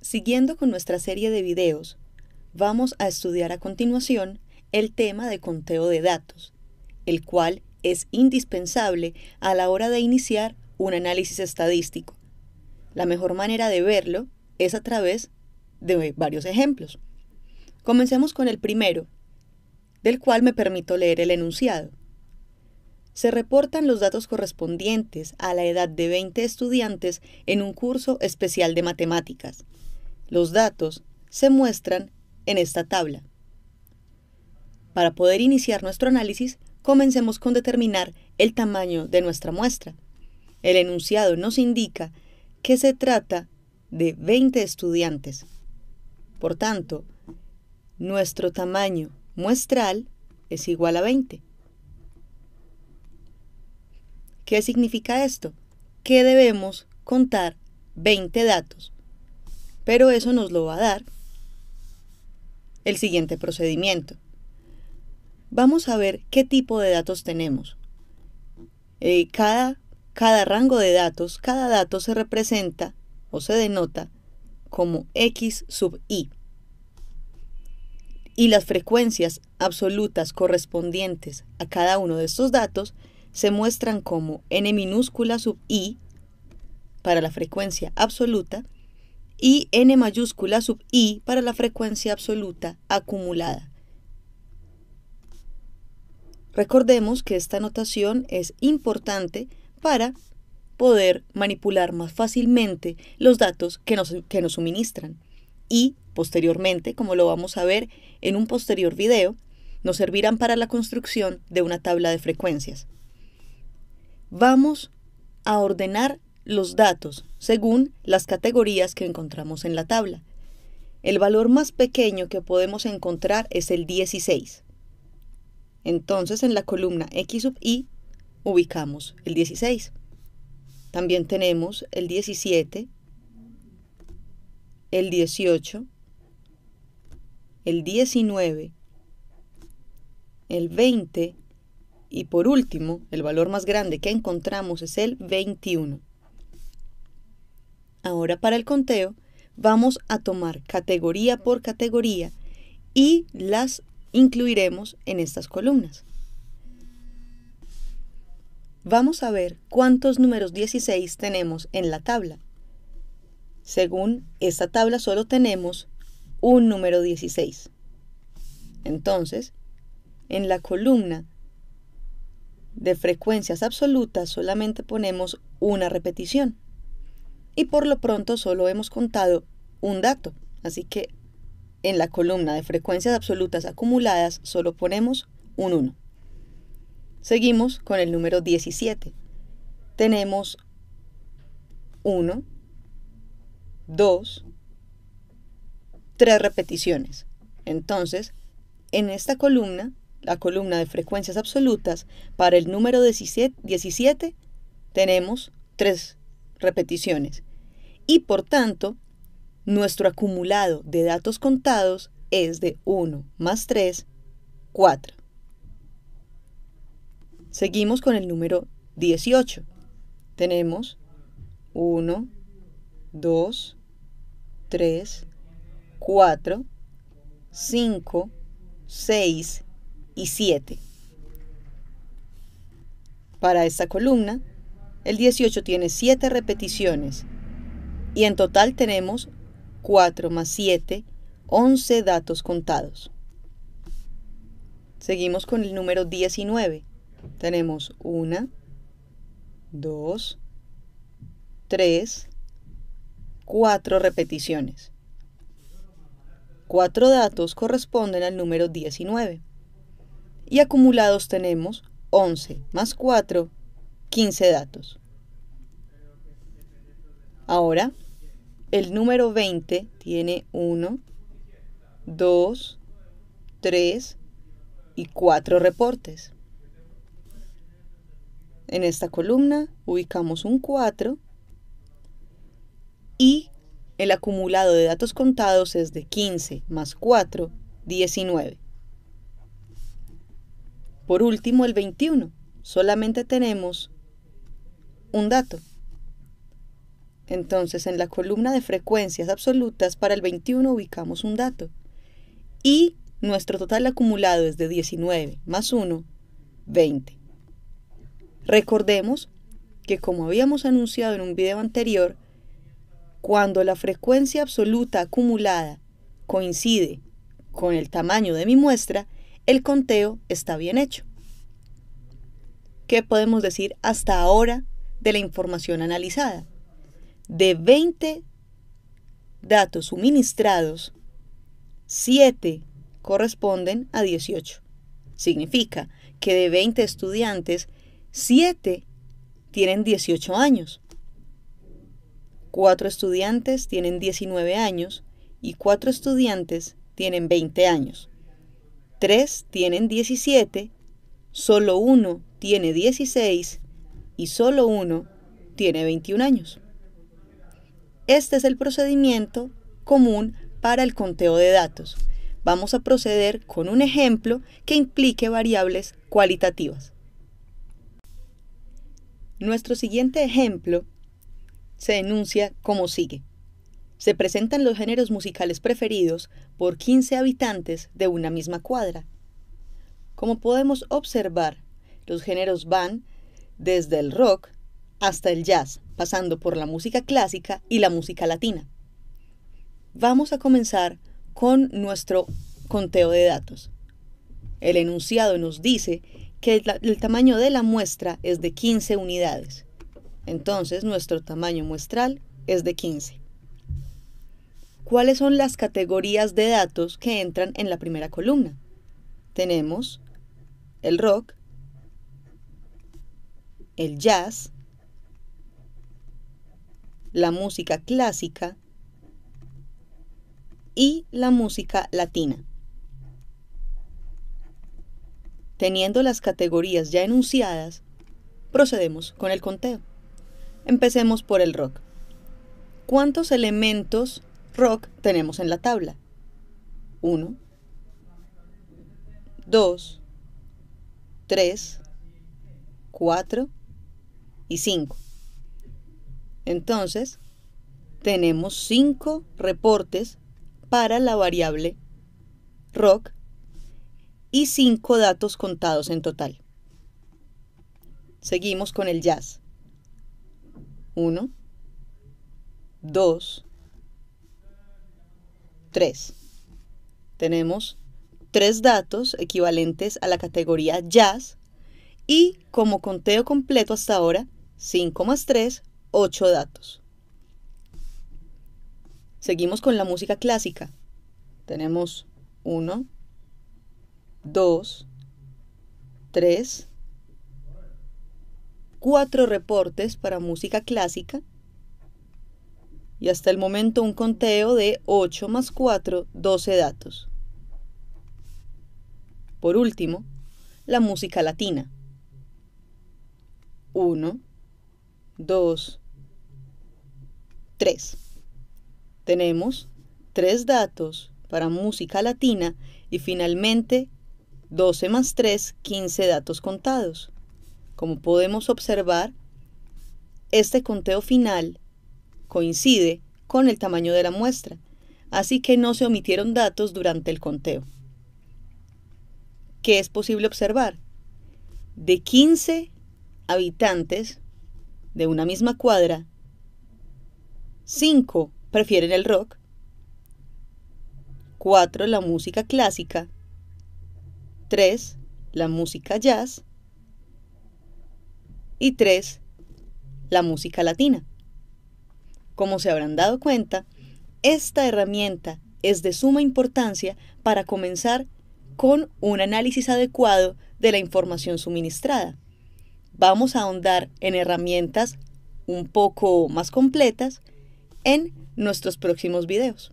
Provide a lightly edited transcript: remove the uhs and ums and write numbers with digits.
Siguiendo con nuestra serie de videos, vamos a estudiar a continuación el tema de conteo de datos, el cual es indispensable a la hora de iniciar un análisis estadístico. La mejor manera de verlo es a través de varios ejemplos. Comencemos con el primero, del cual me permito leer el enunciado. Se reportan los datos correspondientes a la edad de 20 estudiantes en un curso especial de matemáticas. Los datos se muestran en esta tabla. Para poder iniciar nuestro análisis, comencemos con determinar el tamaño de nuestra muestra. El enunciado nos indica que se trata de 20 estudiantes. Por tanto, nuestro tamaño muestral es igual a 20. ¿Qué significa esto? Que debemos contar 20 datos, pero eso nos lo va a dar el siguiente procedimiento. Vamos a ver qué tipo de datos tenemos. Cada rango de datos, cada dato se representa o se denota como X sub I. Y las frecuencias absolutas correspondientes a cada uno de estos datos se muestran como n minúscula sub I para la frecuencia absoluta y n mayúscula sub I para la frecuencia absoluta acumulada. Recordemos que esta notación es importante para poder manipular más fácilmente los datos que nos suministran y posteriormente, como lo vamos a ver en un posterior video, nos servirán para la construcción de una tabla de frecuencias. Vamos a ordenar los datos según las categorías que encontramos en la tabla. El valor más pequeño que podemos encontrar es el 16. Entonces, en la columna X sub I ubicamos el 16. También tenemos el 17, el 18, el 19, el 20 y por último, el valor más grande que encontramos es el 21. Ahora para el conteo vamos a tomar categoría por categoría y las incluiremos en estas columnas. Vamos a ver cuántos números 16 tenemos en la tabla. Según esta tabla solo tenemos un número 16. Entonces, en la columna de frecuencias absolutas solamente ponemos una repetición. Y por lo pronto solo hemos contado un dato, así que en la columna de frecuencias absolutas acumuladas solo ponemos un 1. Seguimos con el número 17. Tenemos 1, 2, 3 repeticiones. Entonces, en esta columna, la columna de frecuencias absolutas, para el número 17 tenemos 3 repeticiones. Y por tanto, nuestro acumulado de datos contados es de 1 más 3, 4. Seguimos con el número 18. Tenemos 1, 2, 3, 4, 5, 6 y 7. Para esta columna, el 18 tiene 7 repeticiones y en total tenemos 4 más 7, 11 datos contados. Seguimos con el número 19. Tenemos 1, 2, 3, 4 repeticiones. 4 datos corresponden al número 19. Y acumulados tenemos 11 más 4, 15 datos. Ahora, el número 20 tiene 1, 2, 3 y 4 reportes. En esta columna ubicamos un 4 y el acumulado de datos contados es de 15 más 4, 19. Por último, el 21. Solamente tenemos un dato. Entonces, en la columna de frecuencias absolutas para el 21 ubicamos un dato. Y nuestro total acumulado es de 19 más 1, 20. Recordemos que, como habíamos anunciado en un video anterior, cuando la frecuencia absoluta acumulada coincide con el tamaño de mi muestra, el conteo está bien hecho. ¿Qué podemos decir hasta ahora de la información analizada? De 20 datos suministrados, 7 corresponden a 18. Significa que de 20 estudiantes, 7 tienen 18 años. 4 estudiantes tienen 19 años y 4 estudiantes tienen 20 años. 3 tienen 17, solo 1 tiene 16 y solo 1 tiene 21 años. Este es el procedimiento común para el conteo de datos. Vamos a proceder con un ejemplo que implique variables cualitativas. Nuestro siguiente ejemplo se enuncia como sigue. Se presentan los géneros musicales preferidos por 15 habitantes de una misma cuadra. Como podemos observar, los géneros van desde el rock hasta el jazz, pasando por la música clásica y la música latina. Vamos a comenzar con nuestro conteo de datos. El enunciado nos dice que el tamaño de la muestra es de 15 unidades. Entonces, nuestro tamaño muestral es de 15. ¿Cuáles son las categorías de datos que entran en la primera columna? Tenemos el rock, el jazz, la música clásica y la música latina. Teniendo las categorías ya enunciadas, procedemos con el conteo. Empecemos por el rock. ¿Cuántos elementos rock tenemos en la tabla? 1, 2, 3, 4 y 5. Entonces, tenemos 5 reportes para la variable rock y 5 datos contados en total. Seguimos con el jazz. 1, 2, 3. Tenemos 3 datos equivalentes a la categoría jazz y como conteo completo hasta ahora, 5 más 3, 8 datos. Seguimos con la música clásica. Tenemos 1, 2, 3, 4 reportes para música clásica y hasta el momento un conteo de 8 más 4, 12 datos. Por último, la música latina. 1, 2, 3. Tenemos 3 datos para música latina y finalmente 12 más 3, 15 datos contados. Como podemos observar, este conteo final coincide con el tamaño de la muestra, así que no se omitieron datos durante el conteo. ¿Qué es posible observar? De 15 habitantes de una misma cuadra, 5 prefieren el rock, 4 la música clásica, 3 la música jazz y 3 la música latina. Como se habrán dado cuenta, esta herramienta es de suma importancia para comenzar con un análisis adecuado de la información suministrada. Vamos a ahondar en herramientas un poco más completas en nuestros próximos videos.